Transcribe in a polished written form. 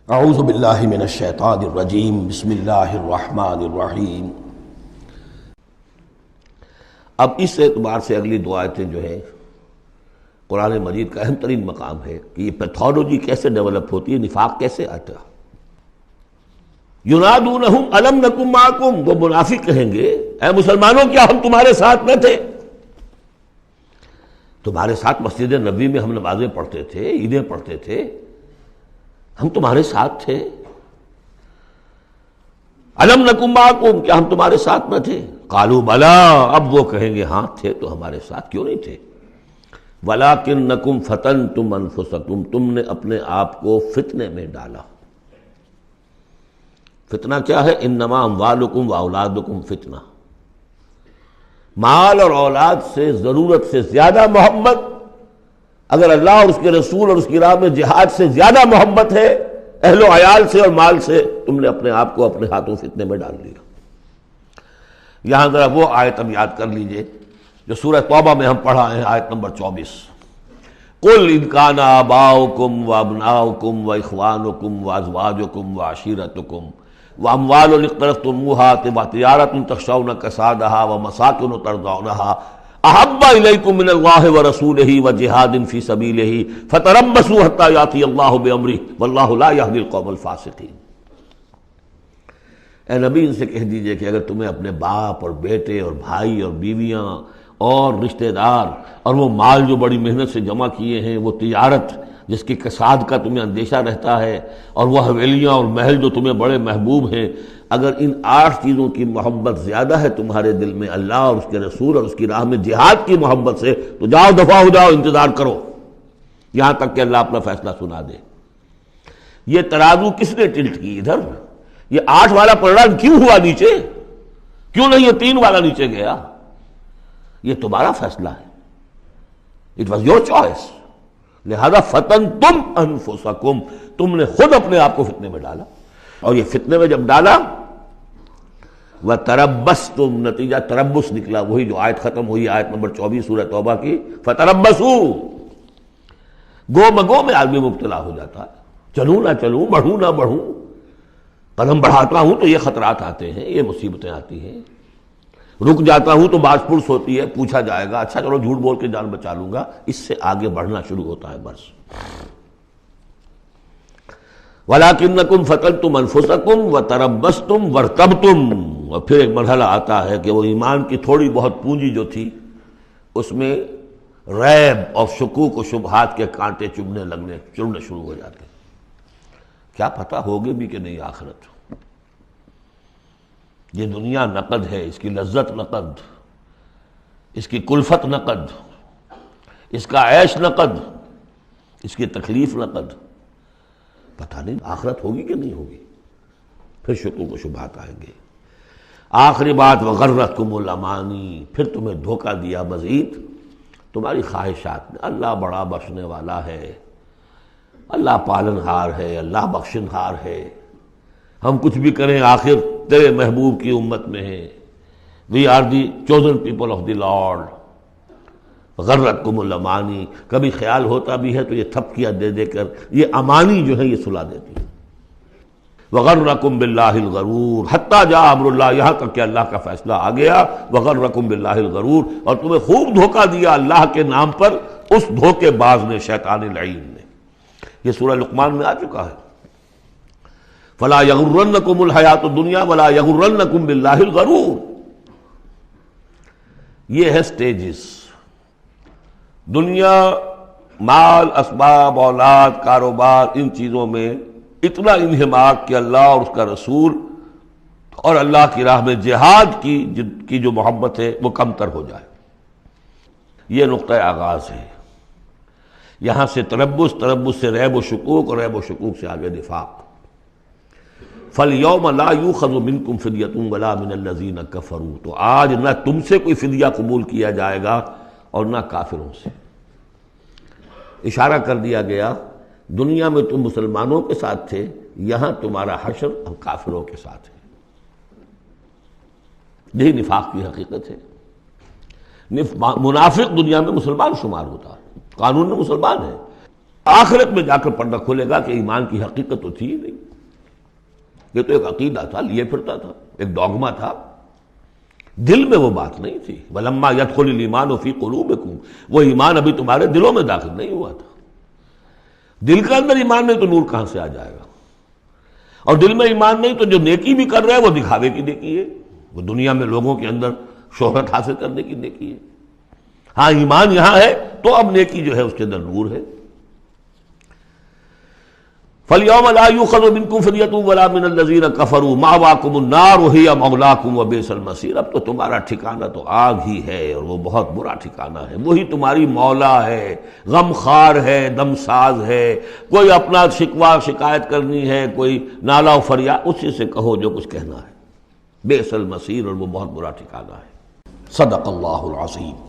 اعوذ باللہ من الشیطان الرجیم بسم اللہ الرحمن الرحیم۔ اب اس اعتبار سے اگلی دو آیتیں جو ہیں قرآن مجید کا اہم ترین مقام ہے کہ یہ پیتھولوجی کیسے ڈیولپ ہوتی ہے، نفاق کیسے آتا ہے۔ ینادونہم الم نکن معکم، وہ منافق کہیں گے اے مسلمانوں کیا ہم تمہارے ساتھ نہ تھے؟ تمہارے ساتھ مسجد نبوی میں ہم نمازیں پڑھتے تھے، عیدیں پڑھتے تھے، ہم تمہارے ساتھ تھے۔ الم نکن معکم، کیا ہم تمہارے ساتھ نہ تھے؟ قالوا بلا، اب وہ کہیں گے ہاں تھے تو ہمارے ساتھ کیوں نہیں تھے؟ ولکنکم فتنتم انفسکم، تم نے اپنے آپ کو فتنے میں ڈالا۔ فتنہ کیا ہے؟ انما اموالکم واولادکم فتنہ، مال اور اولاد سے ضرورت سے زیادہ محبت، اگر اللہ اور اس کے رسول اور اس کی راہ میں جہاد سے زیادہ محبت ہے اہل و عیال سے اور مال سے، تم نے اپنے آپ کو اپنے ہاتھوں فتنے میں ڈال لیا۔ یہاں ذرا وہ آیت اب یاد کر لیجئے جو سورہ توبہ میں ہم پڑھا ہے، آیت نمبر 24۔ قل ان کان آباؤکم وابناؤکم واخوانکم وازواجکم وعشیرتکم واموال اقترفتموها وتجارۃ تخشون کسادها ومساکن ترضونها احب الیکم من اللہ ورسولہ وجہاد فی سبیلہ فتربصوا حتی یاتی اللہ بامرہ واللہ لا یہدی القوم الفاسقین۔ اے نبی ان سے کہہ دیجئے کہ اگر تمہیں اپنے باپ اور بیٹے اور بھائی اور بیویاں اور رشتہ دار اور وہ مال جو بڑی محنت سے جمع کیے ہیں، وہ تجارت جس کی کساد کا تمہیں اندیشہ رہتا ہے، اور وہ حویلیاں اور محل جو تمہیں بڑے محبوب ہیں، اگر ان 8 چیزوں کی محبت زیادہ ہے تمہارے دل میں اللہ اور اس کے رسول اور اس کی راہ میں جہاد کی محبت سے، تو جاؤ دفع ہو جاؤ، انتظار کرو یہاں تک کہ اللہ اپنا فیصلہ سنا دے۔ یہ ترازو کس نے ٹلٹ کی ادھر؟ یہ 8 والا پلڑا کیوں ہوا نیچے؟ کیوں نہیں یہ 3 والا نیچے گیا؟ یہ تمہارا فیصلہ ہے، اٹ واز یور چوائس، لہذا فتنتم انفسکم، تم نے خود اپنے آپ کو فتنے میں ڈالا، اور یہ فتنے میں جب ڈالا وتربصتم، نتیجہ تربص نکلا، وہی جو آیت ختم ہوئی آیت نمبر 24 سورہ توبہ کی، فتربصوا، گو مگو میں آدمی مبتلا ہو جاتا ہے، چلوں نہ چلوں، بڑھوں نہ بڑھوں، قدم بڑھاتا ہوں تو یہ خطرات آتے ہیں، یہ مصیبتیں آتی ہیں، رک جاتا ہوں تو باز پرس ہوتی ہے، پوچھا جائے گا، اچھا چلو جھوٹ بول کے جان بچا لوں گا، اس سے آگے بڑھنا شروع ہوتا ہے بس۔ وَلَكِنَّكُمْ فَتَنْتُمْ أَنفُسَكُمْ وَتَرَبَّصْتُمْ وَارْتَبْتُمْ، اور پھر ایک مرحلہ آتا ہے کہ وہ ایمان کی تھوڑی بہت پونجی جو تھی اس میں ریب اور شکوک و شبہات کے کانٹے چڑھنے شروع ہو جاتے ہیں۔ کیا پتہ ہوگی بھی کہ نہیں آخرت؟ یہ دنیا نقد ہے، اس کی لذت نقد، اس کی کلفت نقد، اس کا عیش نقد، اس کی تکلیف نقد، پتہ نہیں آخرت ہوگی کہ نہیں ہوگی۔ پھر شکوک و شبہات آئیں گے۔ آخری بات وغرتکم الامانی، پھر تمہیں دھوکہ دیا مزید تمہاری خواہشات نے۔ اللہ بڑا بخشنے والا ہے، اللہ پالن ہار ہے، اللہ بخشن ہار ہے، ہم کچھ بھی کریں آخر تیرے محبوب کی امت میں ہیں، we are the chosen people of the lord. غرتکم الامانی، کبھی خیال ہوتا بھی ہے تو یہ تھپکیاں دے دے کر یہ امانی جو ہے یہ سلا دیتی ہے۔ وغرکم باللہ الغرور حتی جاء امر اللہ، یہاں تک کہ اللہ کا فیصلہ آ گیا۔ وغرکم باللہ الغرور، اور تمہیں خوب دھوکہ دیا اللہ کے نام پر اس دھوکے باز نے، شیطان لعین نے۔ یہ سورہ لقمان میں آ چکا ہے۔ فلا یغرنکم الحیات الدنیا ولا یغرنکم باللہ الغرور۔ یہ ہے سٹیجز۔ دنیا، مال، اسباب، اولاد، کاروبار، ان چیزوں میں اتنا انہماک کہ اللہ اور اس کا رسول اور اللہ کی راہ میں جہاد کی جو محبت ہے وہ کم تر ہو جائے۔ یہ نقطہ آغاز ہے۔ یہاں سے تربص سے ریب و شکوک، اور ریب و شکوک سے آگے نفاق۔ فَالْيَوْمَ لَا يُؤْخَذُ مِنْكُمْ فِدْيَةٌ وَلَا مِنَ الَّذِينَ كَفَرُوا، تو آج نہ تم سے کوئی فدیہ قبول کیا جائے گا اور نہ کافروں سے۔ اشارہ کر دیا گیا دنیا میں تم مسلمانوں کے ساتھ تھے، یہاں تمہارا حشر ہم کافروں کے ساتھ ہے۔ یہی نفاق کی حقیقت ہے۔ منافق دنیا میں مسلمان شمار ہوتا ہے، قانون میں مسلمان ہے، آخرت میں جا کر پردہ کھلے گا کہ ایمان کی حقیقت تو تھی ہی نہیں، یہ تو ایک عقیدہ تھا، لیے پھرتا تھا، ایک ڈوگما تھا، دل میں وہ بات نہیں تھی۔ وَلَمَّا يَدْخُلِ الْإِيمَانُ فِي قُلُوبِكُمْ، وہ ایمان ابھی تمہارے دلوں میں داخل نہیں ہوا تھا۔ دل کے اندر ایمان نہیں تو نور کہاں سے آ جائے گا؟ اور دل میں ایمان نہیں تو جو نیکی بھی کر رہا ہے وہ دکھاوے کی نیکی ہے، وہ دنیا میں لوگوں کے اندر شہرت حاصل کرنے کی نیکی ہے۔ ہاں ایمان یہاں ہے تو اب نیکی جو ہے اس کے اندر نور ہے۔ فَالْيَوْمَ لَا يُؤْخَذُ مِنْكُمْ فِدْيَةٌ وَلَا مِنَ الَّذِينَ كَفَرُوا مَأْوَاكُمُ النَّارُ وَهِيَ مَوْلَاكُمْ وَبِئْسَ الْمَصِيرُ۔ اب تو تمہارا ٹھکانہ تو آگ ہی ہے اور وہ بہت برا ٹھکانہ ہے، وہی تمہاری مولا ہے، غم خار ہے، دم ساز ہے۔ کوئی اپنا شکوہ شکایت کرنی ہے، کوئی نالا و فریاد، اسی سے کہو جو کچھ کہنا ہے۔ بئس المصیر، اور وہ بہت برا ٹھکانہ ہے۔ صدق اللہ العظیم۔